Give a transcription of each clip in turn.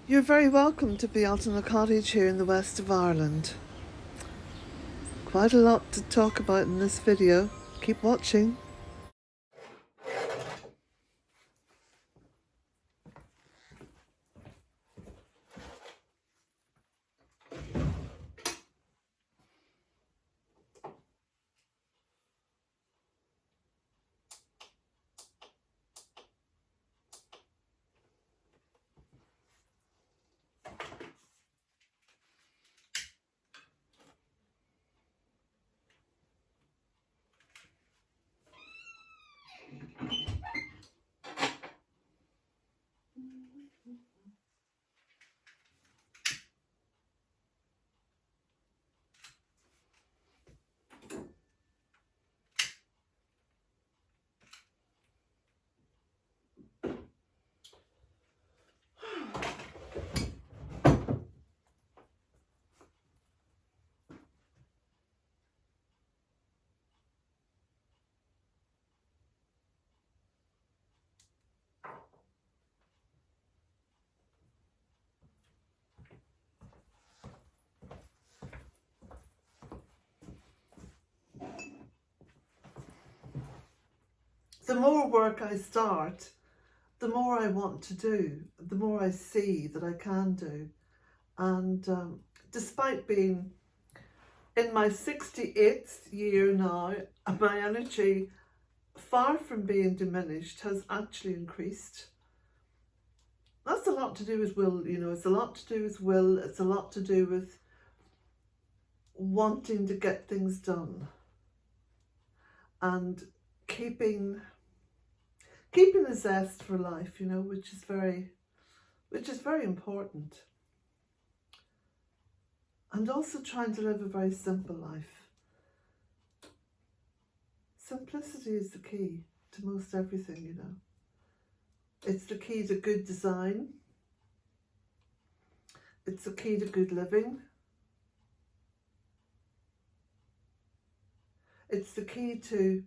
You're very welcome to Bealtaine Cottage here in the west of Ireland. Quite a lot to talk about in this video. Keep watching. The more work I start, the more I want to do, the more I see that I can do. And despite being in my 68th year now, my energy, far from being diminished, has actually increased. That's a lot to do with will, it's a lot to do with will, it's a lot to do with wanting to get things done and keeping a zest for life, which is very important. And also trying to live a very simple life. Simplicity is the key to most everything, It's the key to good design. It's the key to good living. It's the key to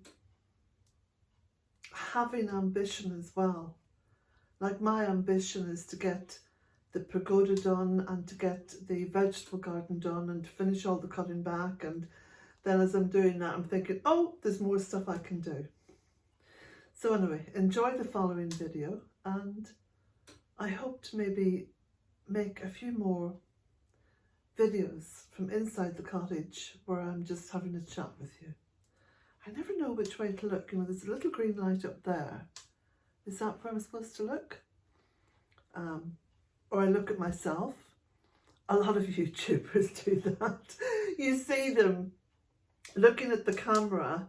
having ambition as well. Like my ambition is to get the pergola done and to get the vegetable garden done and to finish all the cutting back, and then as I'm doing that I'm thinking, oh, there's more stuff I can do. So anyway, enjoy the following video, and I hope to maybe make a few more videos from inside the cottage where I'm just having a chat with you. I never know which way to look. There's a little green light up there. Is that where I'm supposed to look? Or I look at myself. A lot of YouTubers do that. You see them looking at the camera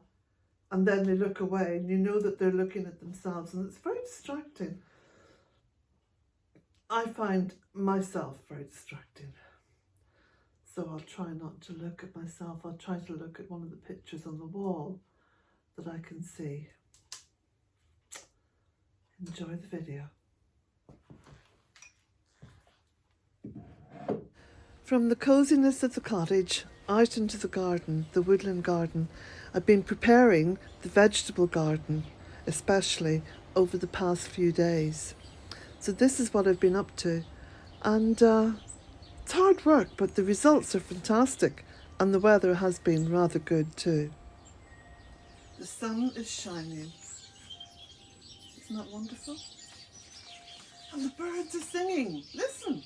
and then they look away and you know that they're looking at themselves, and it's very distracting. I find myself very distracting. So I'll try not to look at myself. I'll try to look at one of the pictures on the wall that I can see. Enjoy the video. From the coziness of the cottage out into the garden, the woodland garden, I've been preparing the vegetable garden, especially over the past few days. So this is what I've been up to, and it's hard work, but the results are fantastic, and the weather has been rather good too. The sun is shining. Isn't that wonderful? And the birds are singing. Listen.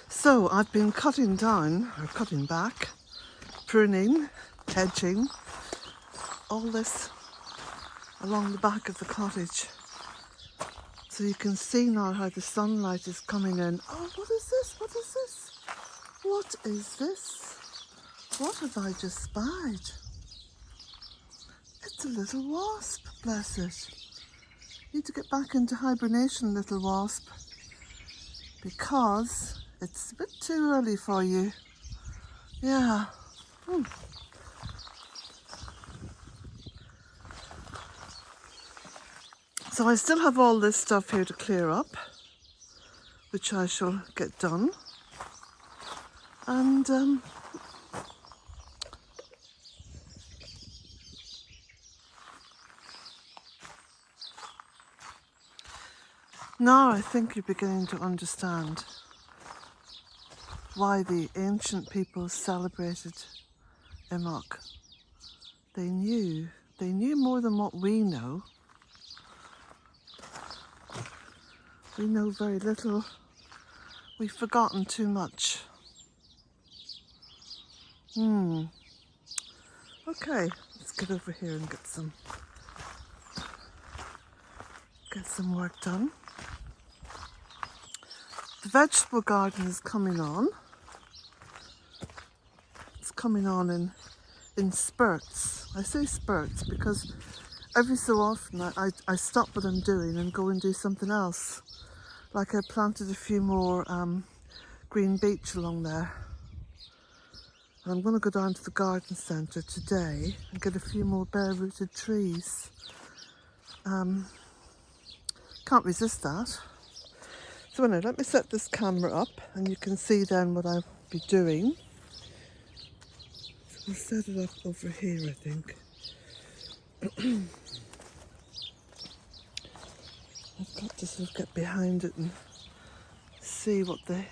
So I've been cutting down, or cutting back, pruning, hedging, all this along the back of the cottage. So you can see now how the sunlight is coming in. Oh, what is this? What is this? What is this? What have I just spied? It's a little wasp, bless it. Need to get back into hibernation, little wasp, because it's a bit too early for you. Yeah. So I still have all this stuff here to clear up, which I shall get done. And now I think you're beginning to understand why the ancient people celebrated Imbolc. They knew more than what we know. We know very little. We've forgotten too much. Okay, let's get over here and get some work done. The vegetable garden is coming on. It's coming on in spurts. I say spurts because every so often I stop what I'm doing and go and do something else. Like I planted a few more green beech along there. And I'm going to go down to the garden centre today and get a few more bare-rooted trees. Can't resist that. So anyway, let me set this camera up and you can see then what I'll be doing. So we'll set it up over here, I think. I've got to sort of get behind it and see what the... Let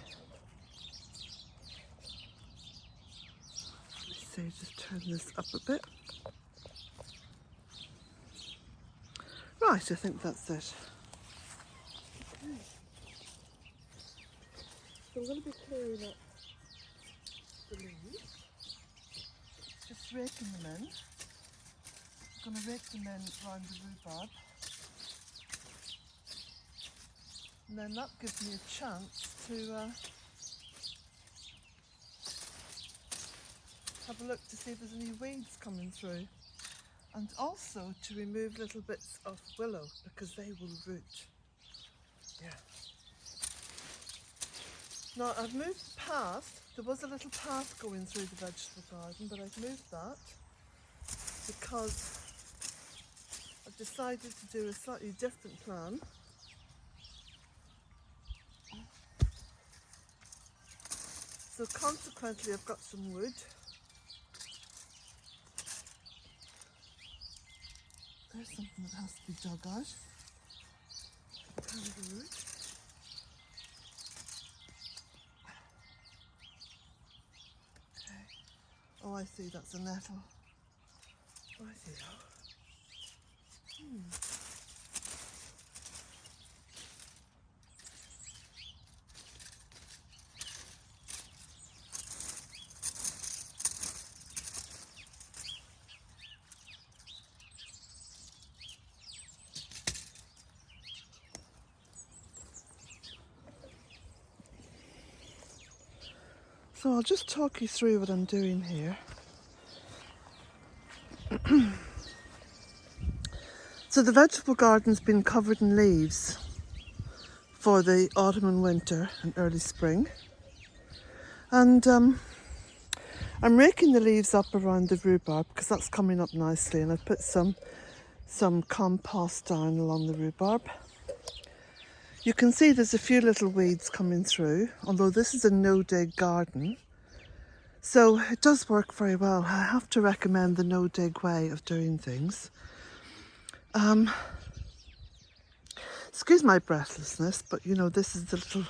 me see, just turn this up a bit. Right, I think that's it. Okay. So I'm going to be clearing up the leaves. Just raking them in. I'm going to rake them in around the rhubarb. And then that gives me a chance to have a look to see if there's any weeds coming through. And also to remove little bits of willow because they will root. Yeah. Now I've moved the path. There was a little path going through the vegetable garden, but I've moved that because I've decided to do a slightly different plan. So consequently I've got some wood. There's something that has to be dug out. Kind of a root. Okay. Oh, I see, that's a nettle. Oh, I see now. So I'll just talk you through what I'm doing here. So the vegetable garden's been covered in leaves for the autumn and winter and early spring. And I'm raking the leaves up around the rhubarb because that's coming up nicely, and I've put some compost down along the rhubarb. You can see there's a few little weeds coming through, although this is a no-dig garden. So it does work very well. I have to recommend the no-dig way of doing things. Excuse my breathlessness, but you know, this is the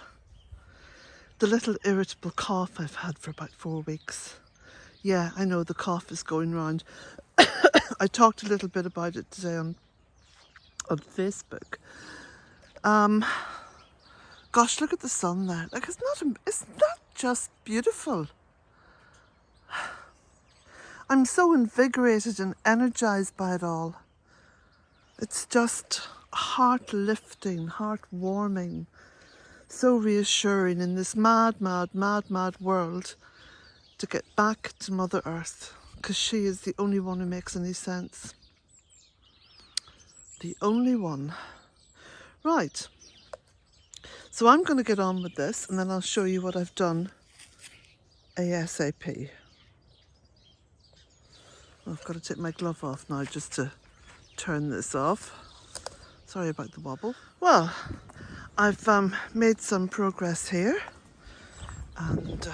little irritable cough I've had for about 4 weeks. Yeah, I know the cough is going round. I talked a little bit about it today on Facebook. Gosh, look at the sun there. Like, isn't that just beautiful? I'm so invigorated and energized by it all. It's just heart-lifting, heart-warming, so reassuring in this mad world to get back to Mother Earth, because she is the only one who makes any sense. The only one. Right, so I'm going to get on with this and then I'll show you what I've done ASAP. I've got to take my glove off now just to turn this off. Sorry about the wobble. Well, I've made some progress here, and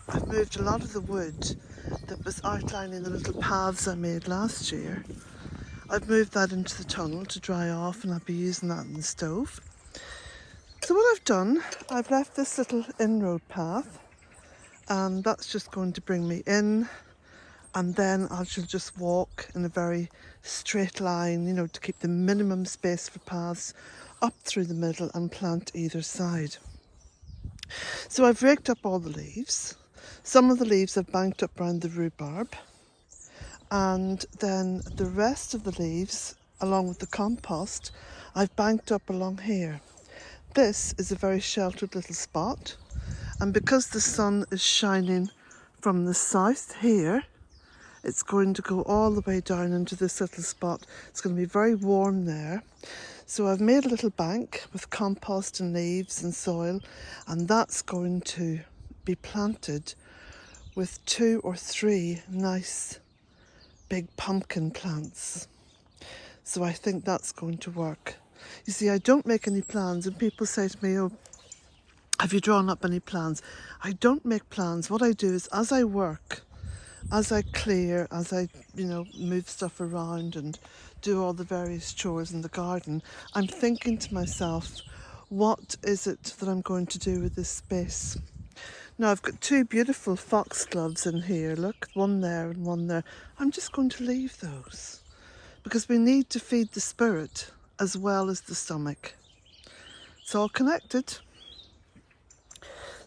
I've moved a lot of the wood that was outlining the little paths I made last year. I've moved that into the tunnel to dry off, and I'll be using that in the stove. So what I've done, I've left this little inroad path, and that's just going to bring me in, and then I shall just walk in a very straight line, you know, to keep the minimum space for paths up through the middle and plant either side. So I've raked up all the leaves. Some of the leaves I've banked up around the rhubarb, and then the rest of the leaves, along with the compost, I've banked up along here. This is a very sheltered little spot, and because the sun is shining from the south here, it's going to go all the way down into this little spot. It's going to be very warm there. So I've made a little bank with compost and leaves and soil, and that's going to be planted with 2 or 3 nice big pumpkin plants. So I think that's going to work. You see, I don't make any plans, and people say to me, oh, have you drawn up any plans? I don't make plans. What I do is, as I work, as I clear, as I, move stuff around and do all the various chores in the garden, I'm thinking to myself, what is it that I'm going to do with this space? Now, I've got 2 beautiful foxgloves in here. Look, one there and one there. I'm just going to leave those because we need to feed the spirit as well as the stomach. It's all connected.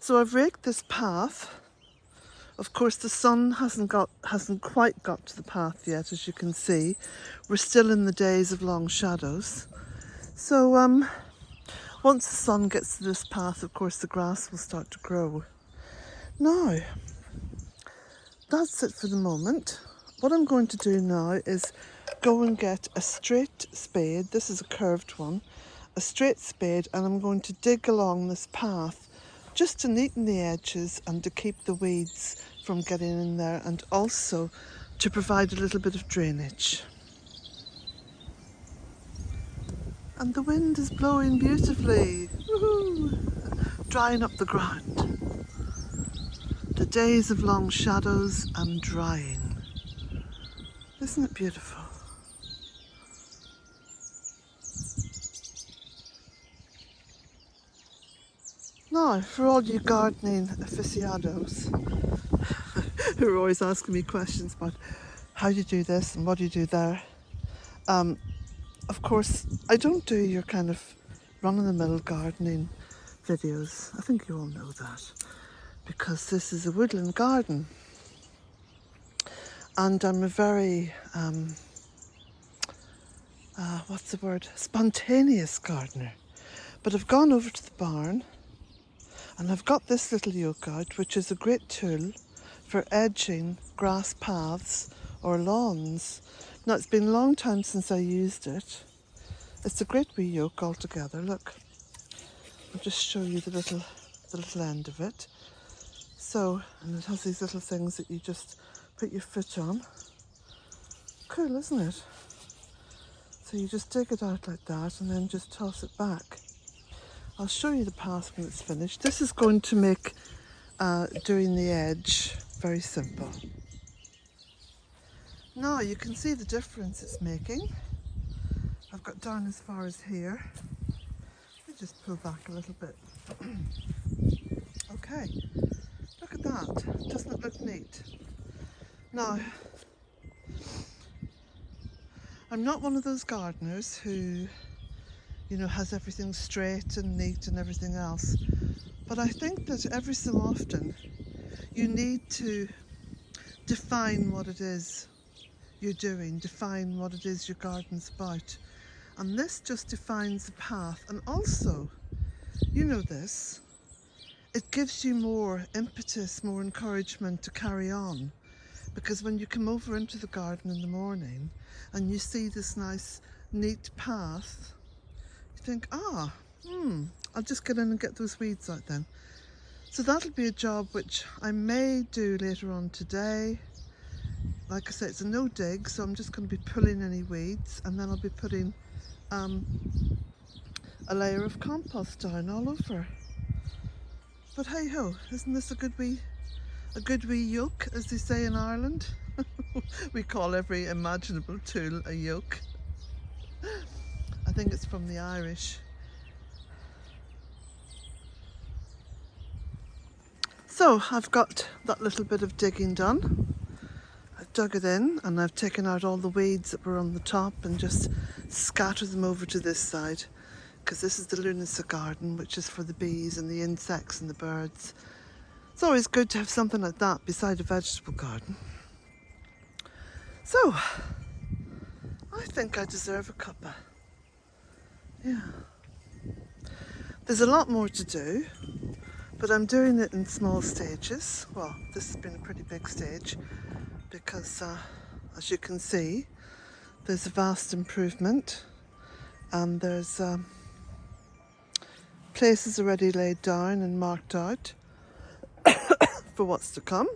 So I've raked this path. Of course, the sun hasn't quite got to the path yet, as you can see. We're still in the days of long shadows. So once the sun gets to this path, of course, the grass will start to grow. Now, that's it for the moment. What I'm going to do now is go and get a straight spade. This is a curved one. A straight spade, and I'm going to dig along this path just to neaten the edges and to keep the weeds from getting in there, and also to provide a little bit of drainage. And the wind is blowing beautifully. Woohoo! Drying up the ground. The days of long shadows and drying. Isn't it beautiful? Now, for all you gardening aficionados who are always asking me questions about how do you do this and what do you do there, of course, I don't do your kind of run-of-the-mill gardening videos. I think you all know that, because this is a woodland garden. And I'm a very, spontaneous gardener. But I've gone over to the barn, and I've got this little yoke out, which is a great tool for edging grass paths or lawns. Now, it's been a long time since I used it. It's a great wee yoke altogether. Look, I'll just show you the little end of it. So, and it has these little things that you just put your foot on. Cool, isn't it? So you just dig it out like that and then just toss it back. I'll show you the path when it's finished. This is going to make doing the edge very simple. Now you can see the difference it's making. I've got down as far as here. Let me just pull back a little bit. Okay, look at that. Doesn't it look neat? Now, I'm not one of those gardeners who, has everything straight and neat and everything else. But I think that every so often you need to define what it is you're doing, define what it is your garden's about. And this just defines the path. And also, you know this, it gives you more impetus, more encouragement to carry on. Because when you come over into the garden in the morning and you see this nice, neat path, you think, I'll just get in and get those weeds out then. So that'll be a job which I may do later on today. Like I said, it's a no dig, so I'm just going to be pulling any weeds, and then I'll be putting a layer of compost down all over. But hey ho, isn't this a good wee yoke, as they say in Ireland? We call every imaginable tool a yoke. I think it's from the Irish. So I've got that little bit of digging done. I've dug it in and I've taken out all the weeds that were on the top and just scattered them over to this side, because this is the Lunasa garden, which is for the bees and the insects and the birds. It's always good to have something like that beside a vegetable garden. So I think I deserve a cuppa. Yeah. There's a lot more to do, but I'm doing it in small stages. Well, this has been a pretty big stage because, as you can see, there's a vast improvement, and there's places already laid down and marked out for what's to come.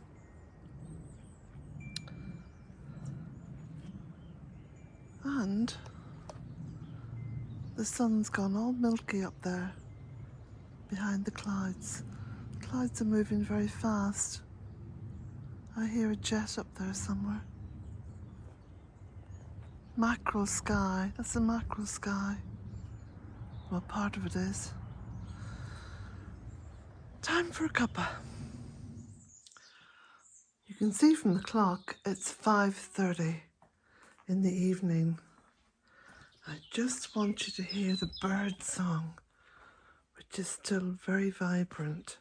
And the sun's gone all milky up there behind the clouds. The clouds are moving very fast. I hear a jet up there somewhere. Mackerel sky, that's a mackerel sky. Well, part of it is. Time for a cuppa. You can see from the clock it's 5:30 in the evening. I just want you to hear the bird song, which is still very vibrant.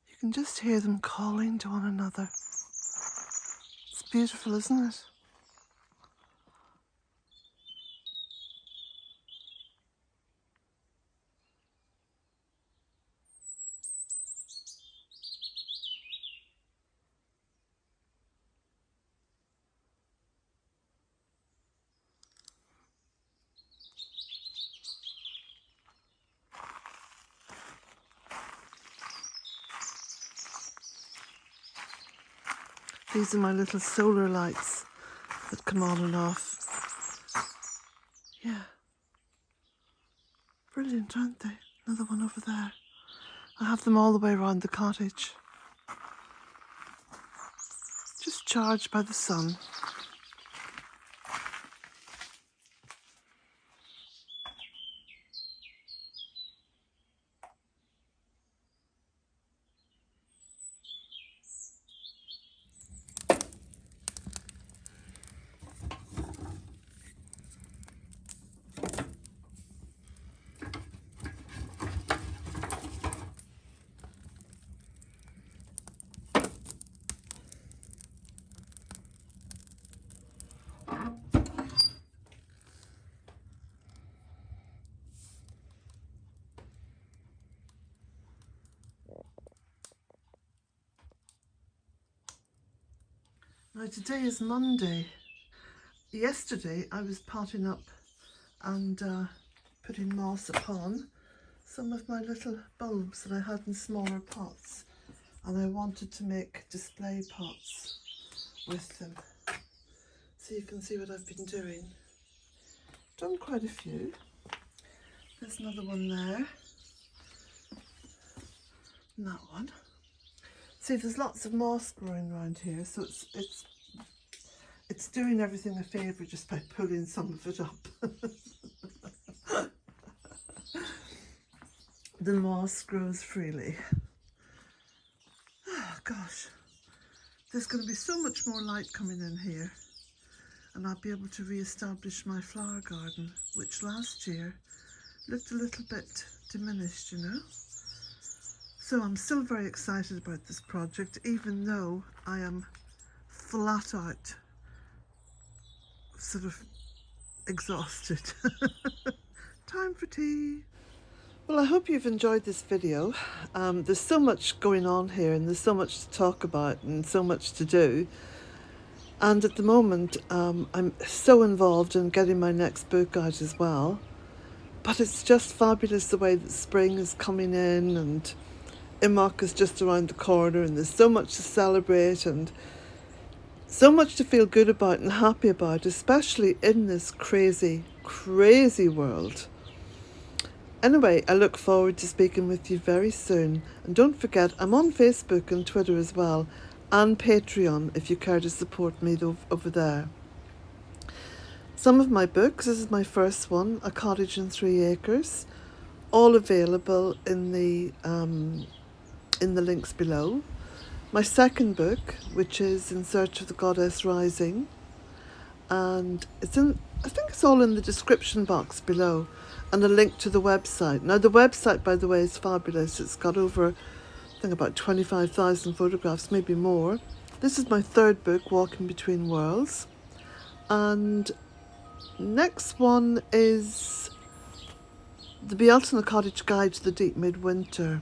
You can just hear them calling to one another. It's beautiful, isn't it? These are my little solar lights that come on and off. Yeah. Brilliant, aren't they? Another one over there. I have them all the way around the cottage. Just charged by the sun. Now today is Monday. Yesterday I was potting up and putting moss upon some of my little bulbs that I had in smaller pots, and I wanted to make display pots with them. So you can see what I've been doing. Done quite a few. There's another one there. And that one. See, there's lots of moss growing around here, so it's It's doing everything a favour just by pulling some of it up. The moss grows freely. Oh gosh, there's going to be so much more light coming in here, and I'll be able to re-establish my flower garden, which last year looked a little bit diminished, you know. So I'm still very excited about this project, even though I am flat out sort of exhausted. Time for tea. Well, I hope you've enjoyed this video. There's so much going on here, and there's so much to talk about and so much to do. And at the moment, I'm so involved in getting my next book out as well. But it's just fabulous the way that spring is coming in, and Imbolc is just around the corner, and there's so much to celebrate and so much to feel good about and happy about, especially in this crazy, crazy world. Anyway, I look forward to speaking with you very soon. And don't forget, I'm on Facebook and Twitter as well, and Patreon if you care to support me over there. Some of my books, this is my first one, A Cottage in 3 Acres, all available in the links below. My second book, which is In Search of the Goddess Rising, and I think it's all in the description box below, and a link to the website. Now the website, by the way, is fabulous. It's got over, I think, about 25,000 photographs, maybe more. This is my third book, Walking Between Worlds, and next one is the Bealtaine Cottage Guide to the Deep Midwinter.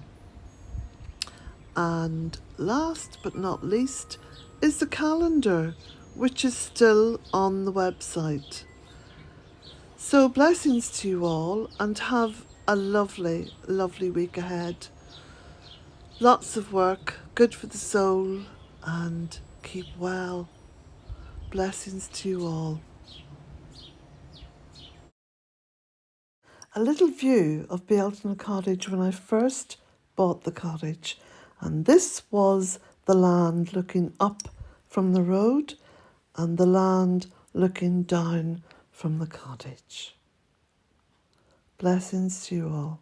And last but not least is the calendar, which is still on the website. So blessings to you all, and have a lovely, lovely week ahead. Lots of work, good for the soul, and keep well. Blessings to you all. A little view of Bealtaine Cottage when I first bought the cottage. And this was the land looking up from the road, and the land looking down from the cottage. Blessings to you all.